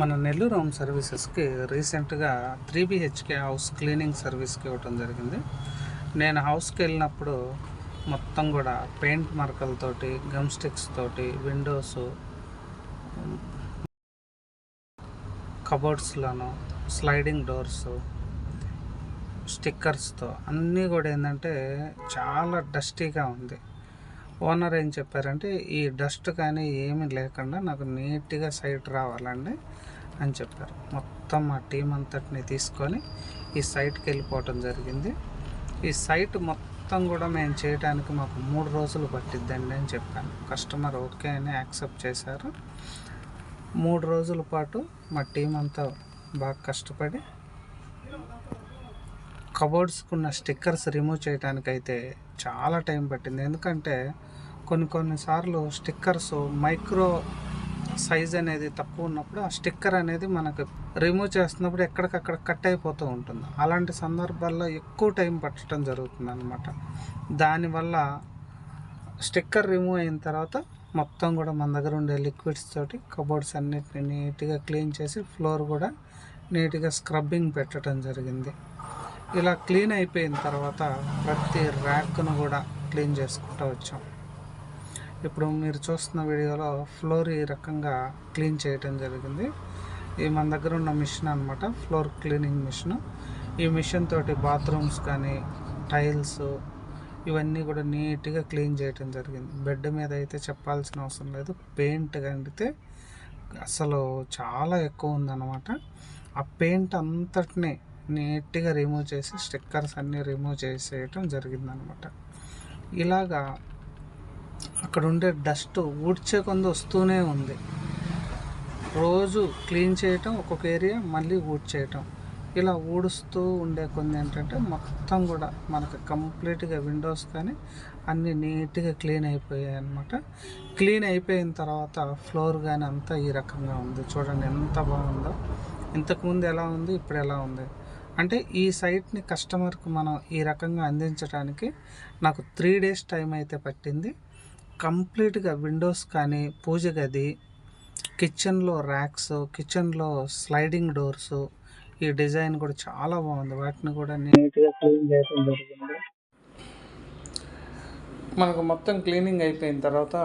మన నెల్లూరు హోమ్ సర్వీసెస్కి రీసెంట్గా 3 BHK house cleaning సర్వీస్కి ఇవ్వటం జరిగింది. నేను హౌస్కి వెళ్ళినప్పుడు మొత్తం కూడా పెయింట్ మరకలతోటి, గమ్ స్టిక్స్ తోటి, విండోస్, కబోర్డ్స్లోను, స్లైడింగ్ డోర్స్, స్టిక్కర్స్తో అన్నీ కూడా ఏంటంటే చాలా డస్టీగా ఉంది. ఓనర్ ఏం చెప్పారంటే ఈ డస్ట్ కానీ ఏమీ లేకుండా నాకు నీట్గా సైట్ రావాలండి అని చెప్పారు. మొత్తం మా టీం అంతటిని తీసుకొని ఈ సైట్కి వెళ్ళిపోవటం జరిగింది. ఈ సైట్ మొత్తం కూడా మేము చేయడానికి మాకు 3 రోజులు పట్టిద్దండి అని చెప్పాను. కస్టమర్ ఓకే అని యాక్సెప్ట్ చేశారు. 3 రోజుల పాటు మా టీం అంతా బాగా కష్టపడి కబోర్డ్స్కున్న స్టిక్కర్స్ రిమూవ్ చేయడానికైతే చాలా టైం పట్టింది. ఎందుకంటే కొన్నిసార్లు స్టిక్కర్స్ మైక్రో సైజ్ అనేది తక్కువ ఉన్నప్పుడు ఆ స్టిక్కర్ అనేది మనకు రిమూవ్ చేస్తున్నప్పుడు ఎక్కడికక్కడ కట్ అయిపోతూ ఉంటుంది. అలాంటి సందర్భాల్లో ఎక్కువ టైం పట్టడం జరుగుతుంది అన్నమాట. దానివల్ల స్టిక్కర్ రిమూవ్ అయిన తర్వాత మొత్తం కూడా మన దగ్గర ఉండే లిక్విడ్స్ తోటి కబోర్డ్స్ అన్నిటిని నీట్గా క్లీన్ చేసి ఫ్లోర్ కూడా నీట్గా స్క్రబ్బింగ్ పెట్టడం జరిగింది. ఇలా క్లీన్ అయిపోయిన తర్వాత ప్రతి ర్యాక్ను కూడా క్లీన్ చేసుకుంటూ వచ్చాం. ఇప్పుడు మీరు చూస్తున్న వీడియోలో ఫ్లోర్ ఈ రకంగా క్లీన్ చేయడం జరిగింది. ఇది మన దగ్గర ఉన్న మిషన్ అనమాట, ఫ్లోర్ క్లీనింగ్ మిషన్. ఈ మిషన్ తోటి బాత్రూమ్స్ కానీ, టైల్స్ ఇవన్నీ కూడా నీట్గా క్లీన్ చేయడం జరిగింది. బెడ్ మీద అయితే చెప్పాల్సిన అవసరం లేదు, పెయింట్ కండితే అసలు చాలా ఎక్కువ ఉందన్నమాట. ఆ పెయింట్ అంతటినీ నీట్గా రిమూవ్ చేసి స్టిక్కర్స్ అన్నీ రిమూవ్ చేసేయటం జరిగిందనమాట. ఇలాగా అక్కడ ఉండే డస్ట్ ఊడ్చే కొంది వస్తూనే ఉంది. రోజు క్లీన్ చేయటం, ఒక్కొక్క ఏరియా మళ్ళీ ఊడ్చేయటం, ఇలా ఊడుస్తూ ఉండే కొన్ని ఏంటంటే మొత్తం కూడా మనకు కంప్లీట్గా విండోస్ కానీ అన్నీ నీట్గా క్లీన్ అయిపోయాయి అన్నమాట. క్లీన్ అయిపోయిన తర్వాత ఫ్లోర్ కానీ అంతా ఈ రకంగా ఉంది. చూడండి ఎంత బాగుందో. ఇంతకుముందు ఎలా ఉంది, ఇప్పుడు ఎలా ఉంది. అంటే ఈ సైట్ని కస్టమర్కి మనం ఈ రకంగా అందించడానికి నాకు 3 days టైం అయితే పట్టింది. కంప్లీట్గా విండోస్ కానీ, పూజ గది, కిచెన్లో ర్యాక్స్, కిచెన్లో స్లైడింగ్ డోర్స్, ఈ డిజైన్ కూడా చాలా బాగుంది. వాటిని కూడా నీట్గా క్లీన్ చేయడం జరిగింది. మనకు మొత్తం క్లీనింగ్ అయిపోయిన తర్వాత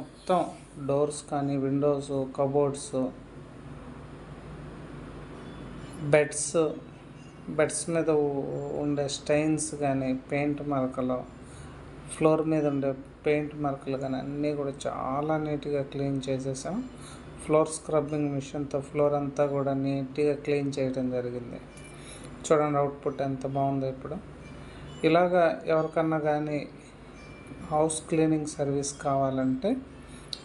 మొత్తం డోర్స్ కానీ, విండోస్, కబోర్డ్స్, బెడ్స్ మీద ఉండే స్టైన్స్ కానీ, పెయింట్ మరకలు, ఫ్లోర్ మీద ఉండే పెయింట్ మరకలు కానీ అన్నీ కూడా చాలా నీట్గా క్లీన్ చేసేసాం. ఫ్లోర్ స్క్రబ్బింగ్ మిషన్తో ఫ్లోర్ అంతా కూడా నీట్గా క్లీన్ చేయడం జరిగింది. చూడండి అవుట్పుట్ ఎంత బాగుందో. ఇప్పుడు ఇలాగా ఎవరికన్నా కానీ హౌస్ క్లీనింగ్ సర్వీస్ కావాలంటే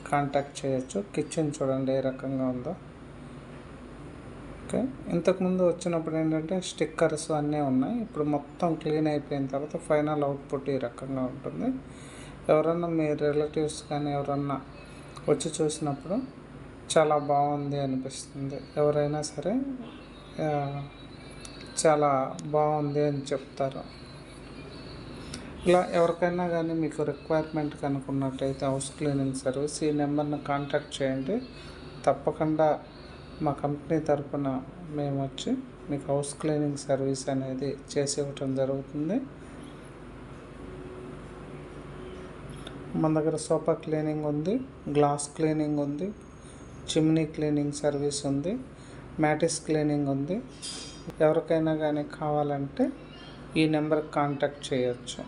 కాంటాక్ట్ చేయొచ్చు. కిచెన్ చూడండి ఏ రకంగా ఉందో. ఓకే, ఇంతకుముందు వచ్చినప్పుడు ఏంటంటే స్టిక్కర్స్ అన్నీ ఉన్నాయి. ఇప్పుడు మొత్తం క్లీన్ అయిపోయిన తర్వాత ఫైనల్ అవుట్పుట్ ఈ రకంగా ఉంటుంది. ఎవరన్నా మీ రిలేటివ్స్ కానీ ఎవరన్నా వచ్చి చూసినప్పుడు చాలా బాగుంది అనిపిస్తుంది. ఎవరైనా సరే చాలా బాగుంది అని చెప్తారు. ఇలా ఎవరికైనా కానీ మీకు రిక్వైర్మెంట్ కనుక్కున్నట్టయితే హౌస్ క్లీనింగ్ సర్వీస్ ఈ నెంబర్ని కాంటాక్ట్ చేయండి. తప్పకుండా మా కంపెనీ తరఫున మేము వచ్చి మీకు హౌస్ క్లీనింగ్ సర్వీస్ అనేది చేసి ఇవ్వటం జరుగుతుంది. మన దగ్గర సోఫా క్లీనింగ్ ఉంది, గ్లాస్ క్లీనింగ్ ఉంది, చిమ్నీ క్లీనింగ్ సర్వీస్ ఉంది, మ్యాటిస్ క్లీనింగ్ ఉంది. ఎవరికైనా కానీ కావాలంటే ఈ నెంబర్కి కాంటాక్ట్ చేయొచ్చు.